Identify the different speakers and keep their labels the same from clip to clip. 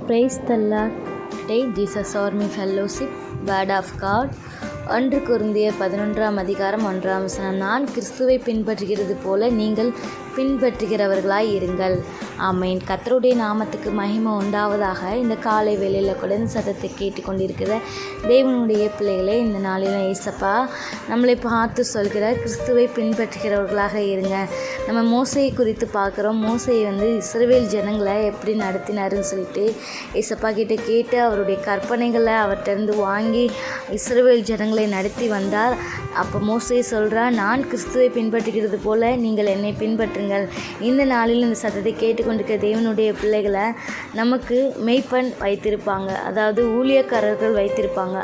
Speaker 1: Praise the Lord. Today, Jesus Army Fellowship, Word of God. 1 கொரிந்தியர் 11 நான் கிறிஸ்துவை பின்பற்றுகிறது போல நீங்கள் பின்பற்றுகிறவர்களாய் இருங்கள். ஆமேன். கர்த்தருடைய நாமத்துக்கு மகிமை உண்டாவதாக. இந்த காலை வேளையில் கூட இந்த சத்தத்தை கேட்டுக்கொண்டிருக்கிற தேவனுடைய பிள்ளைகளே, இந்த நாளில் ஏசப்பா நம்மளை பார்த்து சொல்கிறார், கிறிஸ்துவை பின்பற்றுகிறவர்களாக இருங்க. நம்ம மோசையை குறித்து பார்க்குறோம். மோசையை இஸ்ரவேல் ஜனங்களை எப்படி நடத்தினாருன்னு சொல்லிட்டு ஏசப்பா கிட்ட கேட்டு அவருடைய கற்பனைகளை அவர்கிட்ட வாங்கி இஸ்ரவேல் ஜனங்களை நடத்தி வந்தார். அப்போ மோசே சொல்கிறார், நான் கிறிஸ்துவை பின்பற்றுகிறது போல நீங்கள் என்னை பின்பற்றுங்கள். இந்த நாளில் இந்த சத்தத்தை கேட்டுக்கொண்டிருக்கிற தேவனுடைய பிள்ளைகளை நமக்கு மெய்ப்பன் வைத்திருப்பாங்க, அதாவது ஊழியக்காரர்கள் வைத்திருப்பாங்க.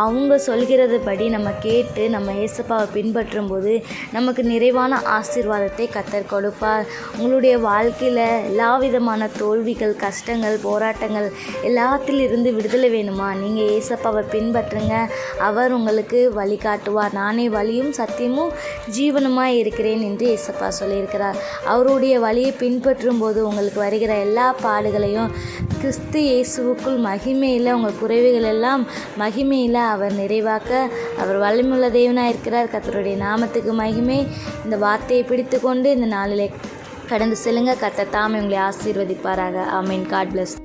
Speaker 1: அவங்க சொல்கிறது படி நம்ம கேட்டு நம்ம ஏசப்பாவை பின்பற்றும் போது நமக்கு நிறைவான ஆசீர்வாதத்தை கர்த்தர் கொடுப்பார். உங்களுடைய வாழ்க்கையில் எல்லா விதமான தோல்விகள், கஷ்டங்கள், போராட்டங்கள் எல்லாத்திலிருந்து விடுதலை வேணுமா? நீங்கள் ஏசப்பாவை பின்பற்றுங்க. அவர் உங்களுக்கு வழிகாட்டுவார். நானே வழியும் சத்தியமும் ஜீவனுமாய் இருக்கிறேன் என்று ஏசப்பா சொல்லியிருக்கிறார். அவருடைய வழியை பின்பற்றும் போது உங்களுக்கு வருகிற எல்லா பாடுகளையும் கிறிஸ்து இயேசுவுக்குள் மகிமையில் உங்கள் குறைவுகள் எல்லாம் மகிமையில் அவர் நிறைவாக்க அவர் வல்லமையுள்ள தேவனாக இருக்கிறார். கர்த்தருடைய நாமத்துக்கு மகிமை. இந்த வார்த்தையை பிடித்து கொண்டு இந்த நாளிலே கடந்து செல்லுங்க. கர்த்தர் தாமே உங்களை ஆசீர்வதிப்பாராக. ஆமீன். God plus.